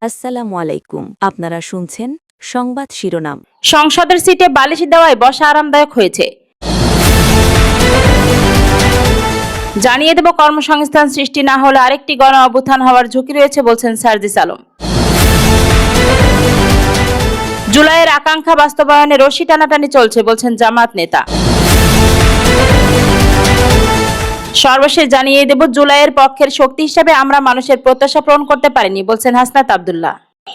আসসালামু আলাইকুম। আপনারা শুনছেন সংবাদ শিরোনাম। সংসদের সিটে বালিশ দেওয়ায় বসা আরামদায়ক হয়েছে। জানিয়ে দেব, কর্মসংস্থান সৃষ্টি না হলে আরেকটি গণ অভ্যুত্থান হওয়ার ঝুঁকি রয়েছে বলছেন সার্জিস আলম। জুলাইয়ের আকাঙ্ক্ষা বাস্তবায়নে রশি টানাটানি চলছে বলছেন জামাত নেতা। সর্বশেষ জানিয়ে দেব, জুলাইয়ের পক্ষের শক্তি হিসেবে আমরা মানুষের প্রত্যাশা পূরণ করতে পারিনি বলছেন হাসনাত আব্দুল্লাহ।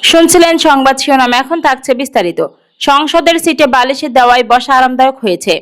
শুনছিলেন সংবাদ শিরোনাম, এখন থাকছে বিস্তারিত। সংসদের সিটে বালিশে দেওয়ায় বসা আরামদায়ক হয়েছে।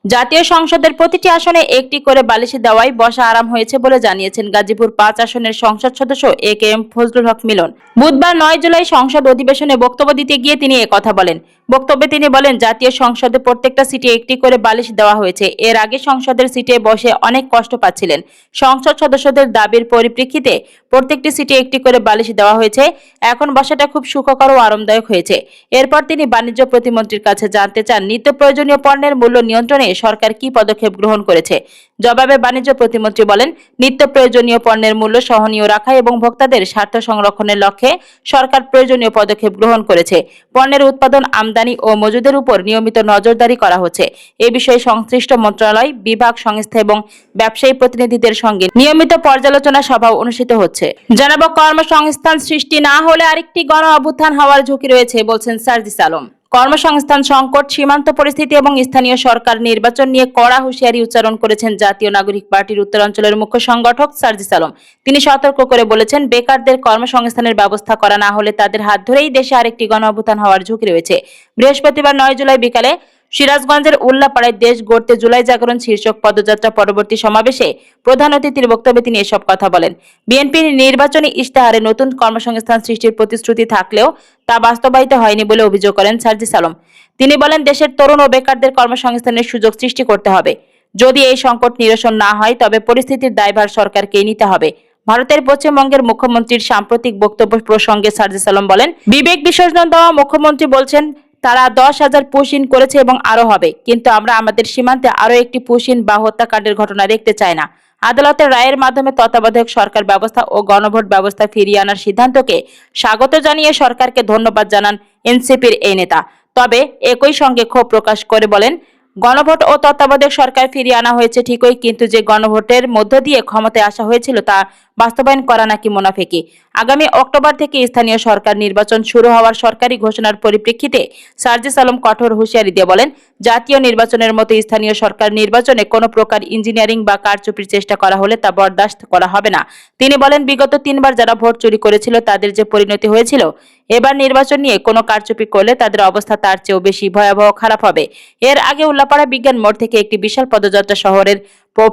জাতীয় সংসদের প্রতিটি আসনে একটি করে বালিশে দেওয়ায় বসা আরাম হয়েছে বলে জানিয়েছেন গাজীপুর ৫ আসনের সংসদ সদস্য এ.কে.এম. ফজলুল হক মিলন। বুধবার ৯ জুলাই সংসদ অধিবেশনে বক্তব্য দিতে গিয়ে তিনি একথা বলেন। বক্তব্যে তিনি বলেন, জাতীয় সংসদে প্রত্যেকটা সিটে একটি করে বালিশ দেওয়া হয়েছে। এর আগে সংসদের সিটে বসে অনেক কষ্ট পাচ্ছিলেন। সংসদ সদস্যদের দাবির পরিপ্রেক্ষিতে প্রত্যেকটি সিটে একটি করে বালিশ দেওয়া হয়েছে। এখন বসাটা খুব সুখকর ও আরামদায়ক হয়েছে। এরপর তিনি বাণিজ্য প্রতিমন্ত্রীর কাছে জানতে চান, নিত্য প্রয়োজনীয় পণ্যের মূল্য নিয়ন্ত্রণে সরকার কি পদক্ষেপ গ্রহণ করেছে। জবাবে বাণিজ্য প্রতিমন্ত্রী বলেন, নিত্য প্রয়োজনীয় পণ্যের মূল্য সহনীয় রাখা এবং ভোক্তাদের স্বার্থ সংরক্ষণের লক্ষ্যে সরকার প্রয়োজনীয় পদক্ষেপ গ্রহণ করেছে। পণ্যের উৎপাদন, আমদানি ও মজুদের উপর নিয়মিত নজরদারি করা হচ্ছে। এ বিষয়ে সংশ্লিষ্ট মন্ত্রণালয়, বিভাগ, সংস্থা এবং ব্যবসায়ী প্রতিনিধিদের সঙ্গে নিয়মিত পর্যালোচনা সভা অনুষ্ঠিত হচ্ছে। জানাবো, কর্মসংস্থান সৃষ্টি না হলে আরেকটি গণ অভ্যুত্থান হওয়ার ঝুঁকি রয়েছে বলছেন সার্জিস আলম। কর্মসংস্থান সংকট, সীমান্ত পরিস্থিতি এবং স্থানীয় সরকার নির্বাচন নিয়ে কড়া হুঁশিয়ারি উচ্চারণ করেছেন জাতীয় নাগরিক পার্টির উত্তরাঞ্চলের মুখ্য সংগঠক সার্জিস আলম। তিনি সতর্ক করে বলেছেন, বেকারদের কর্মসংস্থানের ব্যবস্থা করা না হলে তাদের হাত ধরেই দেশে আরেকটি গণ অভ্যুত্থান হওয়ার ঝুঁকি রয়েছে। বৃহস্পতিবার ৯ জুলাই বিকালে সিরাজগঞ্জের উল্লাপাড়ায় দেশ গড়তে জুলাই জাগরণ শীর্ষক পদযাত্রা পরবর্তী সমাবেশে প্রধান অতিথির বক্তব্যে তিনি এসব কথা বলেন। বিএনপির নির্বাচনী ইশতেহারে নতুন কর্মসংস্থান সৃষ্টির প্রতিশ্রুতি থাকলেও তা বাস্তবায়িত হয়নি বলে অভিযোগ করেন সার্জিস আলম। তিনি বলেন, দেশের তরুণ ও বেকারদের কর্মসংস্থানের সুযোগ সৃষ্টি করতে হবে। যদি এই সংকট নিরসন না হয় তবে পরিস্থিতির দায়ভার সরকারকেই নিতে হবে। ভারতের পশ্চিমবঙ্গের মুখ্যমন্ত্রীর সাম্প্রতিক বক্তব্য প্রসঙ্গে সার্জিস আলম বলেন, বিবেক বিসর্জন দেওয়া মুখ্যমন্ত্রী বলছেন তারা 10,000 পুশ-ইন করেছে এবং আরো হবে, কিন্তু আমরা আমাদের সীমান্তে আরো একটি পুশ-ইন বা হত্যাকাণ্ডের ঘটনা দেখতে চাই না। আদালতের রায়ের মাধ্যমে তত্ত্বাবধায়ক সরকার ব্যবস্থা ও গণভোট ব্যবস্থা ফিরিয়ে আনার সিদ্ধান্তকে স্বাগত জানিয়ে সরকারকে ধন্যবাদ জানান এনসিপির এই নেতা। তবে একই সঙ্গে ক্ষোভ প্রকাশ করে বলেন, গণভোট ও তত্ত্বাবধায়ক সরকার ফিরিয়ে আনা হয়েছে ঠিকই, কিন্তু যে গণভোটের মধ্য দিয়ে ক্ষমতায় আসা হয়েছিল তা বাস্তবায়ন করা নাকি মুনাফিকি। আগামী অক্টোবর থেকে স্থানীয় সরকার নির্বাচন শুরু হওয়ার সরকারি ঘোষণার পরিপ্রেক্ষিতে সার্জিস আলম কঠোর হুঁশিয়ারি দিয়ে বলেন, জাতীয় নির্বাচনের মতো স্থানীয় সরকার নির্বাচনে কোনো প্রকার ইঞ্জিনিয়ারিং বা কারচুপির চেষ্টা করা হলে তা বরদাস্ত করা হবে না। তিনি বলেন, বিগত 3বার যারা ভোট চুরি করেছিল তাদের যে পরিণতি হয়েছিল, এবার নির্বাচন নিয়ে কোনো কারচুপি করলে তাদের অবস্থা তার চেয়েও বেশি ভয়াবহ খারাপ হবে। এর আগে উল্লাপাড়া বিজ্ঞান মোড় থেকে একটি বিশাল পদযাত্রা শহরের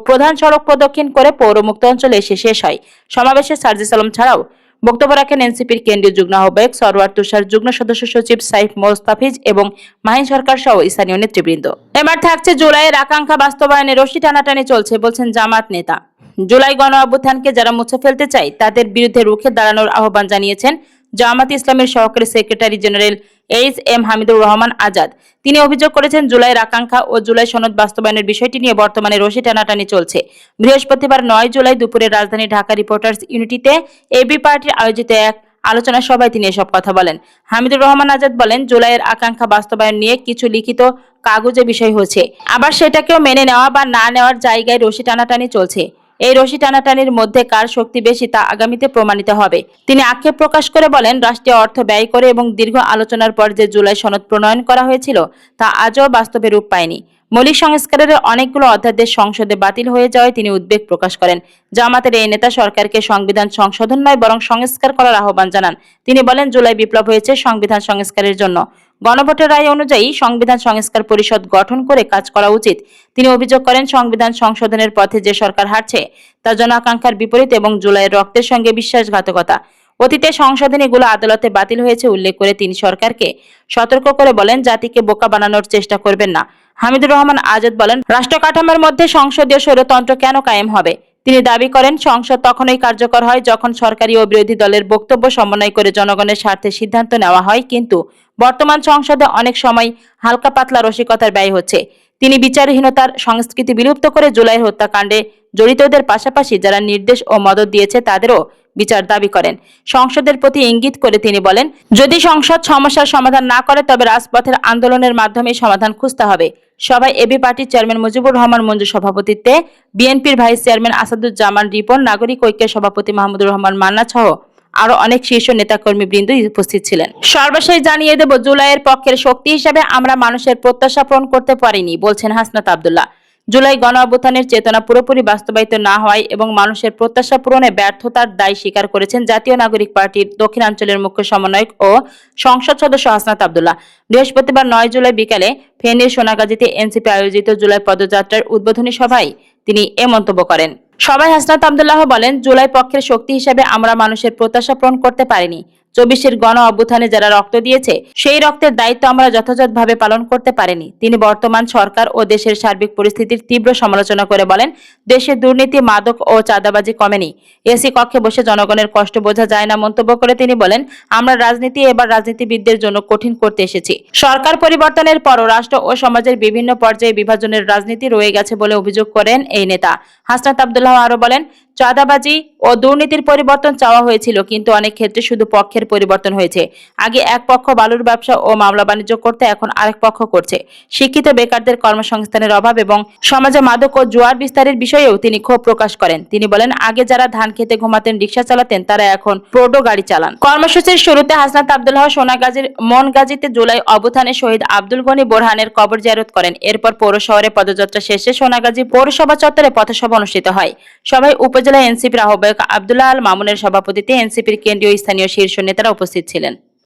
প্রধান সড়ক প্রদক্ষিণ করে পৌর মুক্ত অঞ্চলে এসে শেষ হয়। সমাবেশে সার্জিস আলম ছাড়াও বক্তব্য রাখেন এনসিপির কেন্দ্রীয় যুগ্ম আহ্বায়ক সরওয়ার তুষার, যুগ্ম সদস্য সচিব সাইফ মোস্তাফিজ এবং মাহিন সরকার সহ স্থানীয় নেতৃবৃন্দ। এবার থাকছে জুলাইয়ের আকাঙ্ক্ষা বাস্তবায়নে রশি টানাটানি চলছে বলছেন জামাত নেতা। জুলাই গণ অভ্যুত্থানকে যারা মুছে ফেলতে চায় তাদের বিরুদ্ধে রুখে দাঁড়ানোর আহ্বান জানিয়েছেন জামাত ইসলামের সহকারী secretary general HM. Hamidur Rahman Azad. তিনি অভিযোগ করেছেন, জুলাইয়ের আকাঙ্ক্ষা ও জুলাই সনদ বাস্তবায়নের বিষয়টি নিয়ে বর্তমানে রশি টানাটানি চলছে। বৃহস্পতিবার ৯ জুলাই দুপুরে রাজধানী ঢাকা রিপোর্টার্স ইউনিটিতে এবি পার্টির আয়োজিত এক আলোচনা সভায় তিনি এসব কথা বলেন। হামিদুর রহমান আজাদ বলেন, জুলাইয়ের আকাঙ্ক্ষা বাস্তবায়ন নিয়ে কিছু লিখিত কাগজে বিষয় হচ্ছে, আবার সেটাকেও মেনে নেওয়া বা না নেওয়ার জায়গায় রশি টানাটানি চলছে। এই রশি টানাটানির মধ্যে কার শক্তি বেশি তা আগামীতে প্রমাণিত হবে। তিনি আক্ষেপ প্রকাশ করে বলেন, রাষ্ট্রীয় অর্থ ব্যয় করে এবং দীর্ঘ আলোচনার পর যে জুলাই সনদ প্রণয়ন করা হয়েছিল তা আজও বাস্তবে রূপ পায়নি। মৌলিক সংস্কারের অনেকগুলো অধ্যাদেশ সংসদে বাতিল হয়ে যাওয়ায় তিনি উদ্বেগ প্রকাশ করেন। জামাতের এই নেতা সরকারকে সংবিধান সংশোধন নয় বরং সংস্কার করার আহ্বান জানান। তিনি বলেন, জুলাই বিপ্লব হয়েছে সংবিধান সংস্কারের জন্য। গণভোটের রায় অনুযায়ী সংবিধান সংস্কার পরিষদ গঠন করে কাজ করা উচিত। তিনি অভিযোগ করেন, সংবিধান সংশোধনের পথে যে সরকার হাঁটছে তা জন আকাঙ্ক্ষার বিপরীত এবং জুলাইয়ের রক্তের সঙ্গে বিশ্বাসঘাতকতা। অতীতে সংশোধনীগুলো আদালতে বাতিল হয়েছে উল্লেখ করে তিনি সরকারকে সতর্ক করে বলেন, জাতিকে বোকা বানানোর চেষ্টা করবেন না। হামিদুর রহমান আজাদ বলেন, রাষ্ট্র কাঠামোর মধ্যে সংসদীয় স্বৈরতন্ত্র কেন কায়েম হবে? তিনি দাবি করেন, সংসদ তখনই কার্যকর হয় যখন সরকারি ও বিরোধী দলের বক্তব্য সমন্বয় করে জনগণের স্বার্থে সিদ্ধান্ত নেওয়া হয়, কিন্তু বর্তমান সংসদে অনেক সময় হালকা পাতলা রসিকতার ব্যয় হচ্ছে। তিনি বিচারহীনতার সংস্কৃতি বিলুপ্ত করে জুলাইয়ের হত্যাকাণ্ডে জড়িতদের পাশাপাশি যারা নির্দেশ ও মদত দিয়েছে তাদেরও বিচার দাবি করেন। সংসদের প্রতি ইঙ্গিত করে তিনি বলেন, যদি সংসদ সমস্যার সমাধান না করে তবে রাজপথের আন্দোলনের মাধ্যমে সমাধান খুঁজতে হবে। সভায় এবি পার্টির চেয়ারম্যান মুজিবুর রহমান মঞ্জুর সভাপতিত্বে বিএনপির ভাইস চেয়ারম্যান আসাদুজ্জামান রিপন, নাগরিক ঐক্যের সভাপতি মাহমুদুর রহমান মান্না সহ আরো অনেক শীর্ষ নেতাকর্মী বৃন্দ উপস্থিত ছিলেন। সর্বশেষ জানিয়ে দেব, জুলাইয়ের পক্ষের শক্তি হিসেবে আমরা মানুষের প্রত্যাশা পূরণ করতে পারিনি, বলছেন হাসনাত আব্দুল্লাহ। জুলাই গণ অভ্যুত্থানের চেতনা পুরোপুরি বাস্তবায়িত না হওয়ায় এবং মানুষের প্রত্যাশা পূরণে ব্যর্থতার দায় স্বীকার করেছেন জাতীয় নাগরিক পার্টির দক্ষিণাঞ্চলের মুখ্য সমন্বয়ক ও সংসদ সদস্য হাসনাত আব্দুল্লাহ। বৃহস্পতিবার 9 জুলাই বিকালে ফেনীর সোনাগাজীতে এনসিপি আয়োজিত জুলাই পদযাত্রার উদ্বোধনী সভায় তিনি এ মন্তব্য করেন। সভায় হাসনাত আব্দুল্লাহ বলেন, জুলাই পক্ষের শক্তি হিসেবে আমরা মানুষের প্রত্যাশা পূরণ করতে পারিনি। 24-এর গণ অভ্যুত্থানে যারা রক্ত দিয়েছে সেই রক্তের দায়িত্ব আমরা যথাযথভাবে পালন করতে পারিনি। তিনি বর্তমান সরকার ও দেশের সার্বিক পরিস্থিতির তীব্র সমালোচনা করে বলেন, দেশে দুর্নীতি, মাদক ও চাঁদাবাজি কমেনি। এসি কক্ষে বসে জনগণের কষ্ট বোঝা যায় না মন্তব্য করে তিনি বলেন, আমরা রাজনীতি এবার রাজনীতিবিদদের জন্য কঠিন করতে এসেছি। সরকার পরিবর্তনের পরও রাষ্ট্র ও সমাজের বিভিন্ন পর্যায়ে বিভাজনের রাজনীতি রয়ে গেছে বলে অভিযোগ করেন এই নেতা। হাসনাত আব্দুল্লাহ আরো বলেন, চাঁদাবাজি ও দুর্নীতির পরিবর্তন চাওয়া হয়েছিল, কিন্তু অনেক ক্ষেত্রে শুধু পক্ষের পরিবর্তন হয়েছে। আগে এক পক্ষ বালুর ব্যবসা ও মামলা বাণিজ্য করতে, এখন আরেক পক্ষ করছে। শিক্ষিত বেকারদের কর্মসংস্থানের অভাব এবং সমাজে মাদক ও জুয়ার বিস্তারের বিষয়েও তিনি ক্ষোভ প্রকাশ করেন। তিনি বলেন, আগে যারা ধান খেতে ঘুমাতেন, রিক্সা চালাতেন, তারা এখন প্রোডো গাড়ি চালান। কর্মসূচির শুরুতে হাসনাত আব্দুল্লাহ সোনাগাজীর মনগাজীতে জুলাই অভ্যুত্থানে শহীদ আব্দুল গনি বোরহানের কবর জিয়ারত করেন। এরপর পৌর শহরে পদযাত্রা শেষে সোনাগাজী পৌরসভা চত্বরে পথসভা অনুষ্ঠিত হয়। সভায় উপজেলা এনসিপির আহ্বায়ক আব্দুল্লাহ আল মামুনের সভাপতিত্বে এনসিপির কেন্দ্রীয় স্থানীয় শীর্ষ নেতারা উপস্থিত ছিলেন।